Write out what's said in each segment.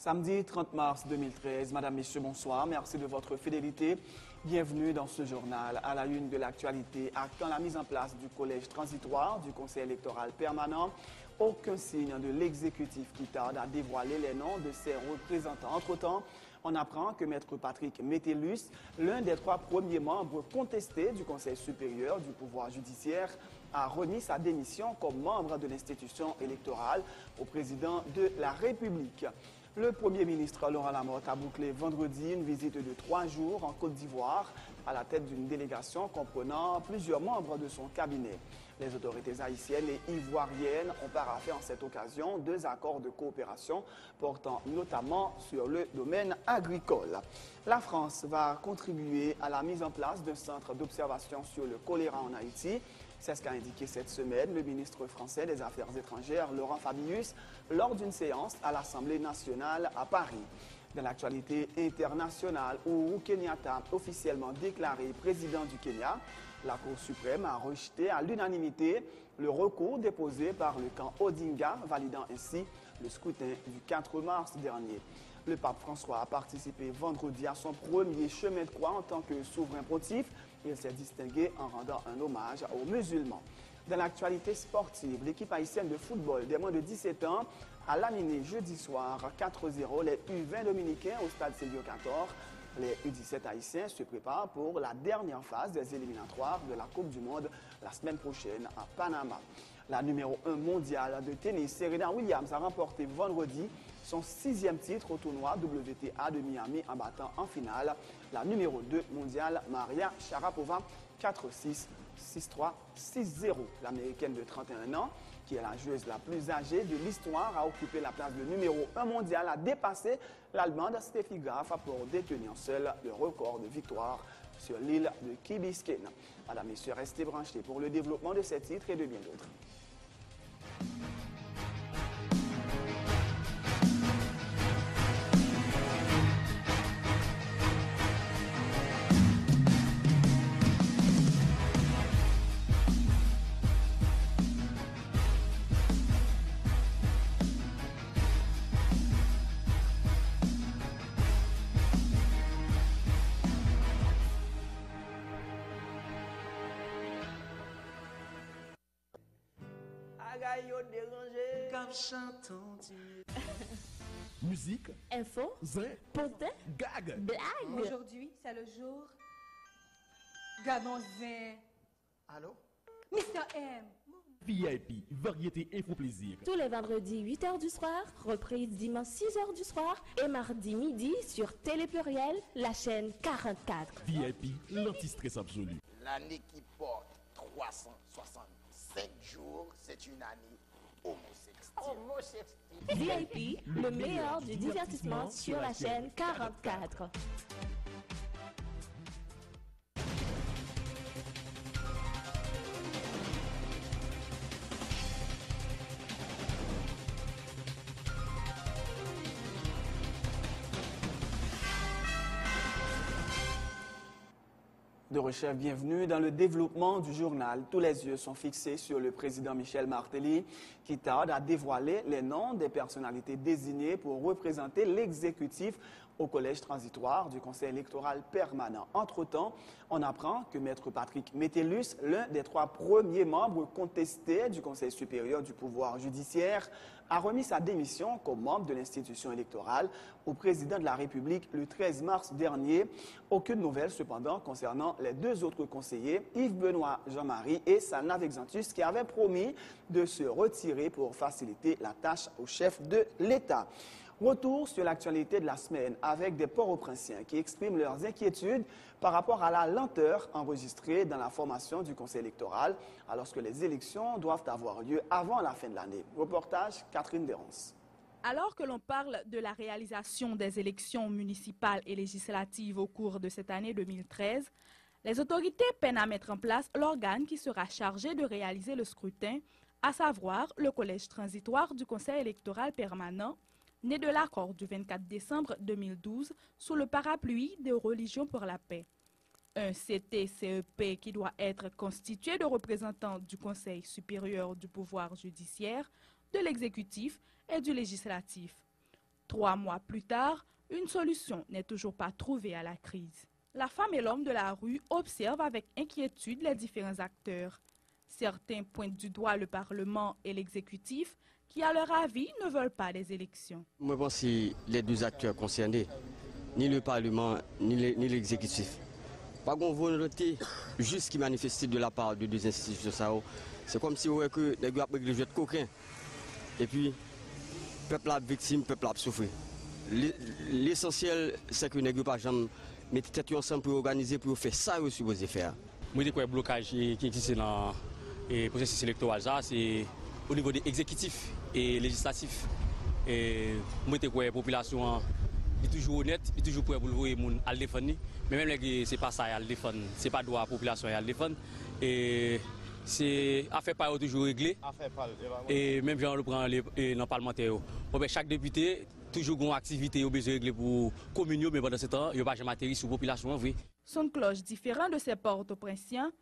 Samedi 30 mars 2013, Madame, Messieurs, bonsoir. Merci de votre fidélité. Bienvenue dans ce journal. À la une de l'actualité, actant la mise en place du collège transitoire du Conseil électoral permanent, aucun signe de l'exécutif qui tarde à dévoiler les noms de ses représentants. Entre-temps, on apprend que Maître Patrick Métellus, l'un des 3 premiers membres contestés du Conseil supérieur du pouvoir judiciaire, a remis sa démission comme membre de l'institution électorale au président de la République. Le Premier ministre Laurent Lamotte a bouclé vendredi une visite de 3 jours en Côte d'Ivoire à la tête d'une délégation comprenant plusieurs membres de son cabinet. Les autorités haïtiennes et ivoiriennes ont paraphé en cette occasion 2 accords de coopération portant notamment sur le domaine agricole. La France va contribuer à la mise en place d'un centre d'observation sur le choléra en Haïti. C'est ce qu'a indiqué cette semaine le ministre français des Affaires étrangères, Laurent Fabius, lors d'une séance à l'Assemblée nationale à Paris. Dans l'actualité internationale, Uhuru Kenyatta, officiellement déclaré président du Kenya, la Cour suprême a rejeté à l'unanimité le recours déposé par le camp Odinga, validant ainsi le scrutin du 4 mars dernier. Le pape François a participé vendredi à son premier chemin de croix en tant que souverain pontife. Il s'est distingué en rendant un hommage aux musulmans. Dans l'actualité sportive, l'équipe haïtienne de football des moins de 17 ans a laminé jeudi soir 4-0 les U20 dominicains au stade Silvio Cator. Les U17 haïtiens se préparent pour la dernière phase des éliminatoires de la Coupe du Monde la semaine prochaine à Panama. La numéro 1 mondiale de tennis, Serena Williams, a remporté vendredi son 6e titre au tournoi WTA de Miami en battant en finale la numéro 2 mondiale Maria Sharapova 4-6, 6-3, 6-0. L'américaine de 31 ans, qui est la joueuse la plus âgée de l'histoire, a occupé la place de numéro 1 mondial, a dépassé l'Allemande Steffi Graf pour détenir seule le record de victoire sur l'île de Key Biscayne. Madame, Messieurs, restez branchés pour le développement de ces titres et de bien d'autres. Musique, info, zin, potin, gag, blague. Aujourd'hui, c'est le jour. Gadon Zin. Allô? Mr. M. VIP, variété info plaisir. Tous les vendredis 8h du soir, reprise dimanche 6h du soir et mardi midi sur Télé Pluriel, la chaîne 44. VIP, l'anti-stress absolu. L'année qui porte 365 jours, c'est une année homosexuelle. VIP, le meilleur du divertissement sur la chaîne 44. De recherche, bienvenue dans le développement du journal. Tous les yeux sont fixés sur le président Michel Martelly qui tarde à dévoiler les noms des personnalités désignées pour représenter l'exécutif au collège transitoire du Conseil électoral permanent. Entre-temps, on apprend que Maître Patrick Métellus, l'un des 3 premiers membres contestés du Conseil supérieur du pouvoir judiciaire, a remis sa démission comme membre de l'institution électorale au président de la République le 13 mars dernier. Aucune nouvelle cependant concernant les 2 autres conseillers, Yves-Benoît Jean-Marie et Sana Vexantus, qui avaient promis de se retirer pour faciliter la tâche au chef de l'État. Retour sur l'actualité de la semaine avec des Port-au-Prinциens qui expriment leurs inquiétudes par rapport à la lenteur enregistrée dans la formation du Conseil électoral alors que les élections doivent avoir lieu avant la fin de l'année. Reportage Catherine Déronce. Alors que l'on parle de la réalisation des élections municipales et législatives au cours de cette année 2013, les autorités peinent à mettre en place l'organe qui sera chargé de réaliser le scrutin, à savoir le collège transitoire du Conseil électoral permanent, né de l'accord du 24 décembre 2012 sous le parapluie des religions pour la paix. Un CTCEP qui doit être constitué de représentants du Conseil supérieur du pouvoir judiciaire, de l'exécutif et du législatif. 3 mois plus tard, une solution n'est toujours pas trouvée à la crise. La femme et l'homme de la rue observent avec inquiétude les différents acteurs. Certains pointent du doigt le Parlement et l'exécutif qui, à leur avis, ne veulent pas des élections. Moi, je pense que les deux acteurs concernés, ni le Parlement, ni l'exécutif, pas qu'on volonté juste qui manifestait de la part de deux institutions. C'est comme si on voyait que les gens ont pris le jeu de coquin. Et puis, le peuple a victime, le peuple a souffert. L'essentiel, c'est que les gens pas jamais mettre tête ensemble pour organiser, pour faire ça qu'ils sont supposés faire. Moi, je crois que le blocage qui existe dans le processus électoral, c'est au niveau des exécutifs et législatifs. Et moi, je crois que la population est toujours honnête, est toujours prête pour le monde à le défendre. Mais même si ce n'est pas ça à le défendre, ce n'est pas droit à la population à le défendre. Et c'est affaire pas toujours réglée. Et même si on le prend dans le parlementaire, chaque député toujours une activité au besoin de régler pour la commune, mais pendant ce temps, il n'y a pas jamais atterri sur la population. Son de cloche différent de ses porte-au-princiens,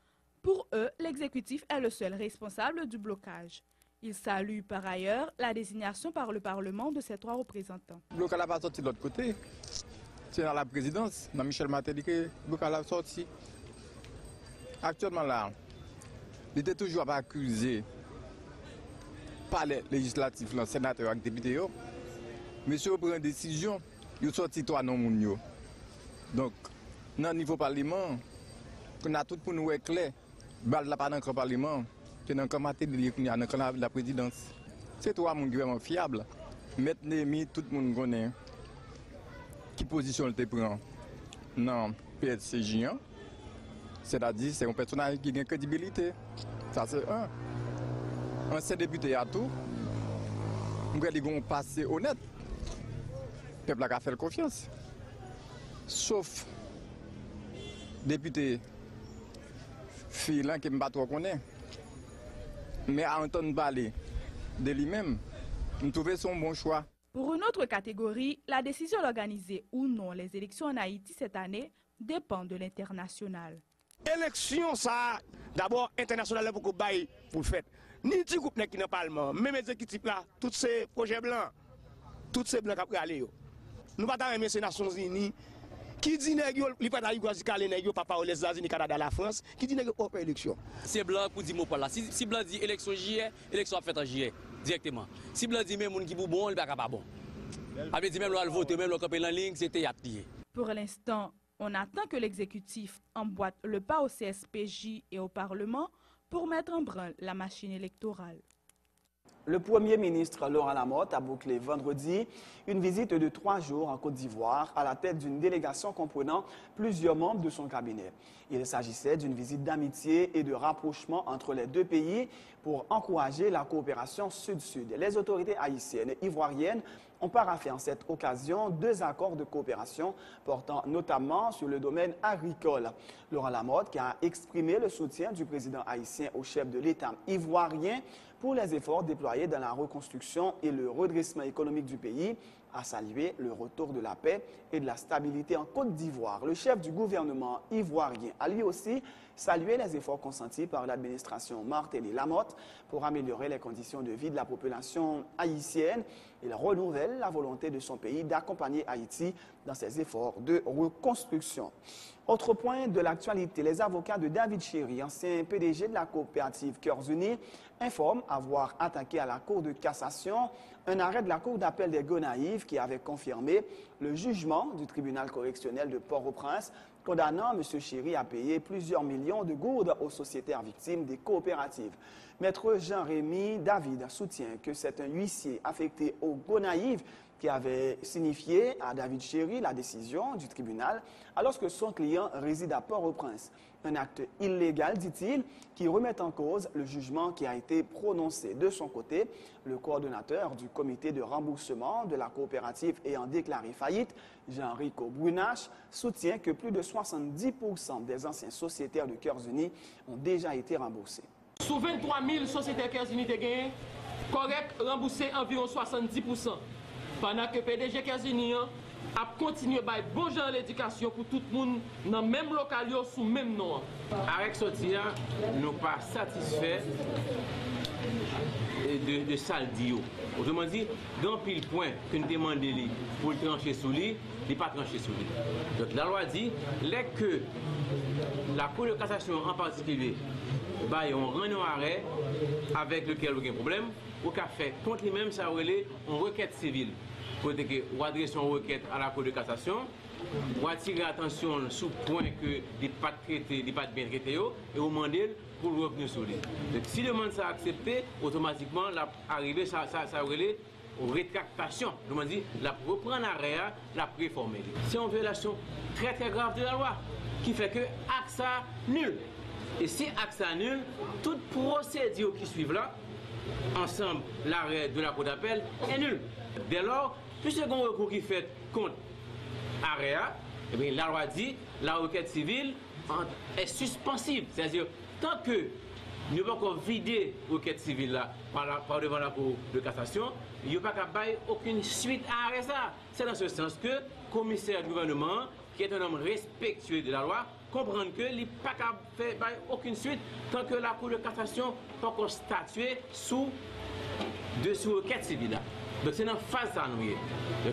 pour eux, l'exécutif est le seul responsable du blocage. Il salue par ailleurs la désignation par le Parlement de ces 3 représentants. Le blocage n'a pas sorti de l'autre côté. C'est dans la présidence, dans Michel Martelly, que le blocage a sorti. Actuellement là, il était toujours accusé par les législatifs, les sénateurs et les députés. Monsieur prend une décision, il sorti 3 noms. Donc, dans le niveau parlement, on a tout pour nous être clair. Balle là pas dans le parlement, c'est dans le comité de la présidence. C'est 3 personnes vraiment fiables. Maintenant, tout le monde connaît qui position il prend dans le PSCJ. C'est-à-dire c'est un personnage qui a une crédibilité. Ça c'est un. Ancien député à tout. Nous avons un passé honnête. Le peuple a fait confiance. Sauf député filant qui ne pas trop connaître. Mais à entendre parler de lui-même, nous trouvons son bon choix. Pour une autre catégorie, la décision d'organiser ou non les élections en Haïti cette année dépend de l'international. Élection, ça, d'abord, international pour le faire. Ni petit groupe qui dans le Parlement, même l'exécutif là, tous ces projets blancs, tous ces blancs qui ont aller. Nous ne pouvons pas aimer ces Nations Unies qui dit que les États-Unis ne pas parler les États-Unis, Canada, la France, qui dit que pas faire élection. C'est blanc pour dire là. Si blanc dit élection juillet, élection faite en juillet directement. Si blanc dit même monde qui est bon, il n'est pas bon. Après dit même le vote, même le campé en ligne, c'était théâtre. Pour l'instant, on attend que l'exécutif emboîte le pas au CSPJ et au Parlement pour mettre en branle la machine électorale. Le Premier ministre Laurent Lamotte a bouclé vendredi une visite de 3 jours en Côte d'Ivoire à la tête d'une délégation comprenant plusieurs membres de son cabinet. Il s'agissait d'une visite d'amitié et de rapprochement entre les deux pays pour encourager la coopération sud-sud. Les autorités haïtiennes et ivoiriennes ont paraphé en cette occasion 2 accords de coopération portant notamment sur le domaine agricole. Laurent Lamotte, qui a exprimé le soutien du président haïtien au chef de l'État ivoirien pour les efforts déployés dans la reconstruction et le redressement économique du pays, a salué le retour de la paix et de la stabilité en Côte d'Ivoire. Le chef du gouvernement ivoirien a lui aussi salué les efforts consentis par l'administration Martelly Lamotte pour améliorer les conditions de vie de la population haïtienne. Il renouvelle la volonté de son pays d'accompagner Haïti dans ses efforts de reconstruction. Autre point de l'actualité, les avocats de David Chéry, ancien PDG de la coopérative Cœurs Unis, informent avoir attaqué à la Cour de cassation un arrêt de la Cour d'appel des Gonaïves qui avait confirmé le jugement du tribunal correctionnel de Port-au-Prince condamnant M. Chéry à payer plusieurs millions de gourdes aux sociétaires victimes des coopératives. Maître Jean-Rémy David soutient que c'est un huissier affecté aux Gonaïves qui avait signifié à David Chéry la décision du tribunal alors que son client réside à Port-au-Prince. Un acte illégal, dit-il, qui remet en cause le jugement qui a été prononcé. De son côté, le coordonnateur du comité de remboursement de la coopérative ayant déclaré faillite, Jean-Rico Brunache, soutient que plus de 70% des anciens sociétaires de Cœurs Unis ont déjà été remboursés. Sur 23 000 sociétaires Cœurs Unis ont gagné, correct, remboursé environ 70%. Pendant que PDG Cœurs Unis a continué à bon genre l'éducation pour tout le monde dans le même local sous le même nom. Avec Sotia, nous ne sommes pas satisfaits de saldio. Autrement dit, dans pile point que nous demandons pour le trancher sous lui, il n'est pas tranché sous lui. Donc la loi dit que la Cour de cassation en particulier, on rend un arrêt avec lequel il y a un problème, ou qu'a fait contre lui-même, ça relève une requête civile. Pour adresser une requête à la Cour de cassation, ou attirer attention sur le point que des pas traité, des pas bien traité, et vous demander pour revenir sur lui. Donc si le demande ça accepté, automatiquement, l'arrivée, ça relève aux rétractations. Donc, on dit, la reprendre l'arrêt, la préformer. C'est une violation très très grave de la loi, qui fait que AXA nul. Et si AXA nul, toute procédure qui suit là, ensemble, l'arrêt de la Cour d'appel est nul. Dès lors, puisque un recours qui fait contre arrêt, eh bien, la loi dit la requête civile est suspensive. C'est-à-dire, tant que nous ne pouvons pas vider la requête civile là, par devant la Cour de cassation, il n'y a pas qu'à bailler aucune suite à arrêt ça. C'est dans ce sens que le commissaire du gouvernement, qui est un homme respectueux de la loi, comprendre qu'il n'est pas qu'à faire aucune suite tant que la Cour de cassation n'a pas statué sous requête civile là. Donc c'est dans phase ça nous.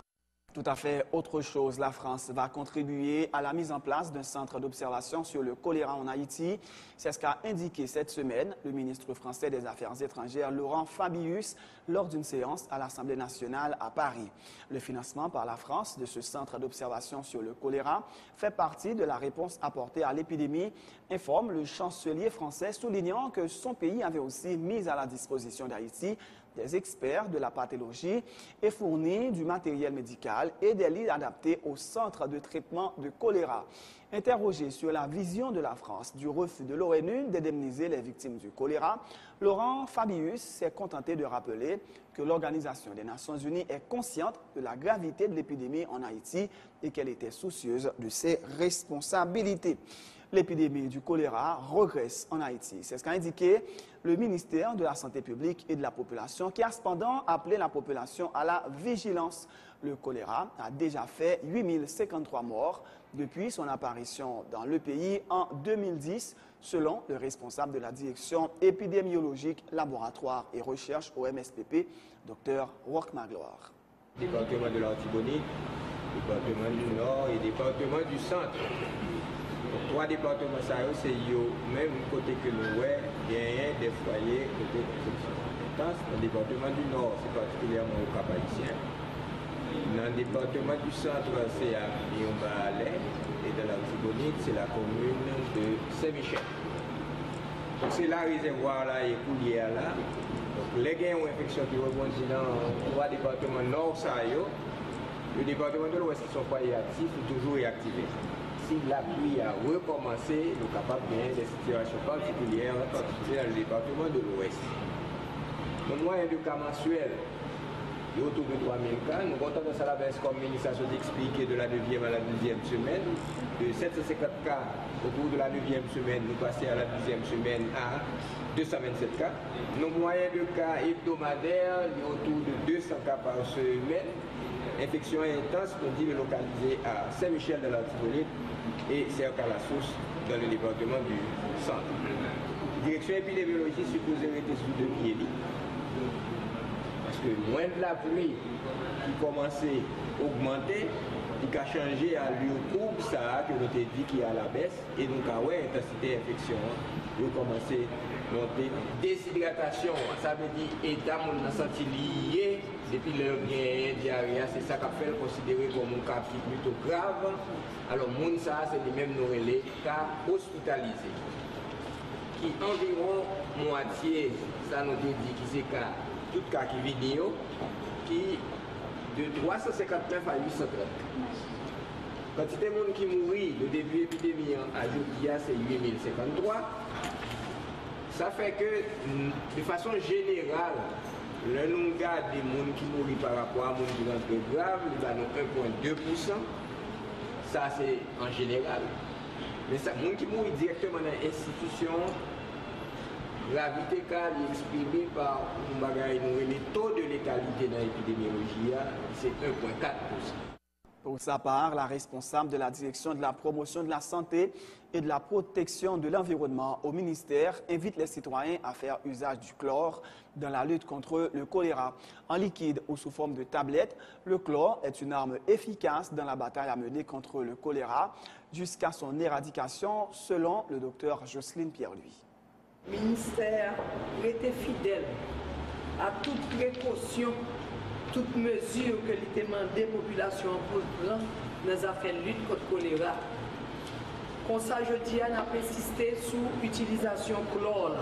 Tout à fait autre chose, la France va contribuer à la mise en place d'un centre d'observation sur le choléra en Haïti. C'est ce qu'a indiqué cette semaine le ministre français des Affaires étrangères, Laurent Fabius, lors d'une séance à l'Assemblée nationale à Paris. Le financement par la France de ce centre d'observation sur le choléra fait partie de la réponse apportée à l'épidémie, informe le chancelier français, soulignant que son pays avait aussi mis à la disposition d'Haïti des experts de la pathologie et fourni du matériel médical et des lits adaptés au centre de traitement de choléra. Interrogé sur la vision de la France du refus de l'ONU d'indemniser les victimes du choléra, Laurent Fabius s'est contenté de rappeler que l'Organisation des Nations Unies est consciente de la gravité de l'épidémie en Haïti et qu'elle était soucieuse de ses responsabilités. L'épidémie du choléra regresse en Haïti. C'est ce qu'a indiqué le ministère de la Santé publique et de la Population, qui a cependant appelé la population à la vigilance. Le choléra a déjà fait 8053 morts depuis son apparition dans le pays en 2010, selon le responsable de la direction épidémiologique, laboratoire et recherche au MSPP, Dr Roch Magloire. Département de l'Artibonite, département du Nord et département du Centre. Trois départements, c'est le même côté que nous, il y a des foyers côté protection. Dans le département du Nord, c'est particulièrement au Cap-Haïtien. Dans le département du Centre, c'est à Lyon-Balais. Et dans l'Artibonite, c'est la commune de Saint-Michel. Donc c'est là le réservoir là et coulière là. Donc les gains ont infection qui rebondissent dans trois départements nord, le département de l'Ouest qui sont foyers actifs ou toujours réactivés. Si la pluie a recommencé, nous sommes capables de gagner des situations particulières, en particulier dans le département de l'Ouest. Le moyen de cas mensuel est autour de 3000 cas. Nous comptons dans la baisse comme l'administration d'expliquer de la 9e à la 12e semaine. De 750 cas au cours de la 9e semaine, nous passons à la 10e semaine à 227 cas. Nos moyens de cas hebdomadaires est autour de 200 cas par semaine. Infection intense, on dit localisée à Saint-Michel de l'Artibonite et Cercle à la Source dans le département du Centre. Direction épidémiologie supposée être sous 2 pieds. Parce que moins de la pluie qui commençait à augmenter, il a changé à lieu courbe, ça que nous avons dit qu'il y a la baisse, et donc l'intensité d'infection a commencé à monter. Déshydratation, ça veut dire état on a senti lié depuis le diarrhée, c'est ça qu'a fait le considérer comme un cas plutôt grave. Alors moun ça c'est les mêmes les cas hospitalisés. Qui environ moitié, ça nous dit qui c'est cas, tout cas qui vidéo, qui de 359 à 830. Quantité de monde qui mourit le début de l'épidémie à Joudia, c'est 8053. Ça fait que, de façon générale, le nombre des gens qui mourent par rapport à des gens qui rentrent grave, il a 1,2%. Ça, c'est en général. Mais ça, les gens qui mourent directement dans l'institution, la gravité est exprimée par le taux de létalité dans l'épidémiologie, c'est 1,4%. Pour sa part, la responsable de la direction de la promotion de la santé et de la protection de l'environnement au ministère invite les citoyens à faire usage du chlore dans la lutte contre le choléra. En liquide ou sous forme de tablette, le chlore est une arme efficace dans la bataille à mener contre le choléra jusqu'à son éradication, selon le docteur Jocelyne Pierre-Louis. Le ministère était fidèle à toute précaution, toute mesure que les demandé population pour prendre dans les affaires de lutte contre le choléra. Comme ça, je dis, on a persisté sur l'utilisation chlore.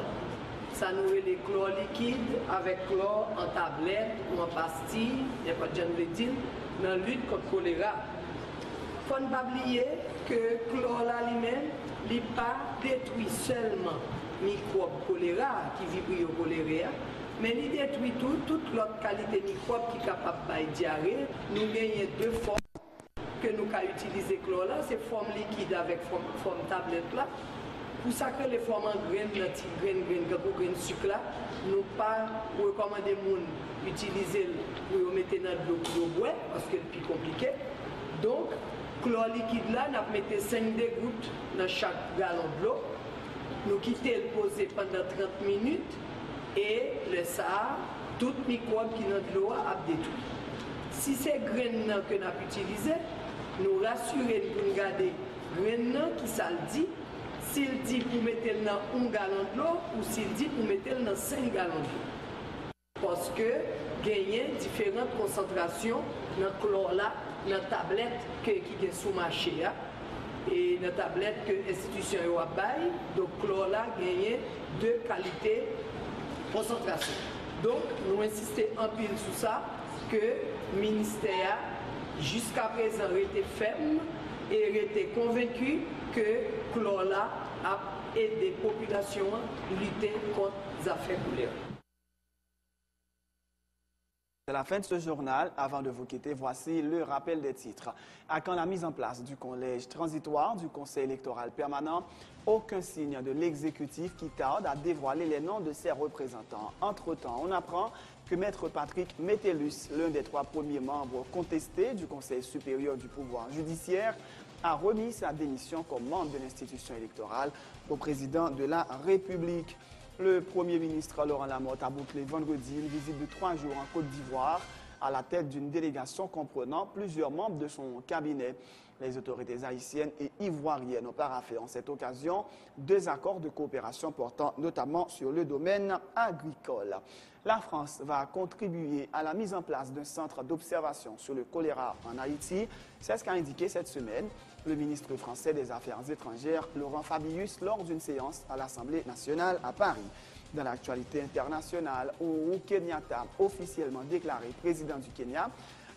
Ça nous est les chlore liquide avec chlore en tablette ou en pastille, il n'y a pas de genre de dire, dans la lutte contre le choléra. Il ne faut pas oublier que le chlore lui-même n'est pas détruit seulement microbes choléra qui vibrent au choléra, mais il détruit toute l'autre qualité microbe qui est capable de diarrhée. Nous gagnons deux formes que nous avons utilisé chlore là, c'est forme liquide avec forme tablette là. Pour ça que les formes en graines, graines sucre là, nous pas recommander les gens d'utiliser pour mettre dans de l'eau pour boire parce que c'est plus compliqué. Donc, chlore liquide là, nous mettons 5 gouttes dans chaque gallon de l'eau. Nous quittons le poser pendant 30 minutes et le ça, tout microbe qui est dans l'eau a détruit. Si c'est graines que nous avons utilisées, nous rassurons pour nous garder graines qui ça le dit. S'il dit pour mettre dans 1 gallon de l'eau ou s'il dit pour mettre dans 5 gallons d'eau. Parce que gagner différentes concentrations dans le chlore là, dans la tablette qui est sous marché. Et dans la tablette que l'institution a bail, donc chlore là gagner 2 qualités concentration. Donc nous insistons en pile sur ça que le ministère jusqu'à présent était ferme et était convaincu que chlore là a aidé la population à lutter contre les affaires choléra. C'est la fin de ce journal. Avant de vous quitter, voici le rappel des titres. À quand la mise en place du collège transitoire du Conseil électoral permanent, aucun signe de l'exécutif qui tarde à dévoiler les noms de ses représentants. Entre-temps, on apprend que Maître Patrick Metellus, l'un des 3 premiers membres contestés du Conseil supérieur du pouvoir judiciaire, a remis sa démission comme membre de l'institution électorale au président de la République. Le Premier ministre Laurent Lamotte a bouclé vendredi une visite de 3 jours en Côte d'Ivoire à la tête d'une délégation comprenant plusieurs membres de son cabinet. Les autorités haïtiennes et ivoiriennes ont paraphé en cette occasion 2 accords de coopération portant notamment sur le domaine agricole. La France va contribuer à la mise en place d'un centre d'observation sur le choléra en Haïti. C'est ce qu'a indiqué cette semaine le ministre français des Affaires étrangères, Laurent Fabius, lors d'une séance à l'Assemblée nationale à Paris. Dans l'actualité internationale, Uhuru Kenyatta, officiellement déclaré président du Kenya,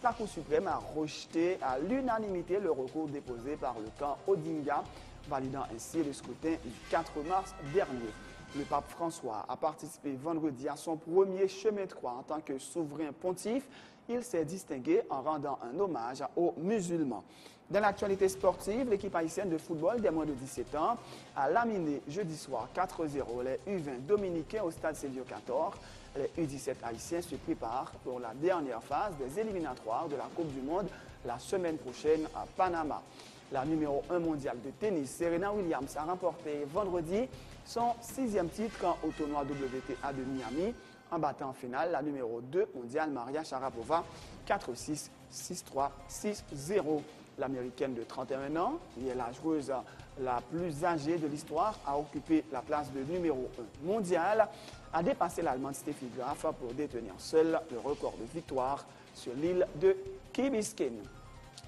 la Cour suprême a rejeté à l'unanimité le recours déposé par le camp Odinga, validant ainsi le scrutin du 4 mars dernier. Le pape François a participé vendredi à son premier chemin de croix en tant que souverain pontife. Il s'est distingué en rendant un hommage aux musulmans. Dans l'actualité sportive, l'équipe haïtienne de football des moins de 17 ans a laminé jeudi soir 4-0 les U20 dominicains au stade Sélio 14. Les U17 haïtiens se préparent pour la dernière phase des éliminatoires de la Coupe du Monde la semaine prochaine à Panama. La numéro 1 mondiale de tennis, Serena Williams, a remporté vendredi son 6e titre au tournoi WTA de Miami, en battant en finale la numéro 2 mondiale Maria Sharapova 4-6, 6-3, 6-0. L'américaine de 31 ans, qui est la joueuse la plus âgée de l'histoire, a occupé la place de numéro 1 mondiale, a dépassé l'Allemande Steffi Graf pour détenir seule le record de victoire sur l'île de Key Biscayne.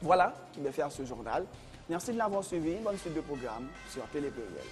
Voilà qui va faire ce journal. Merci de l'avoir suivi. Bonne suite de programme sur Télé Pluriel.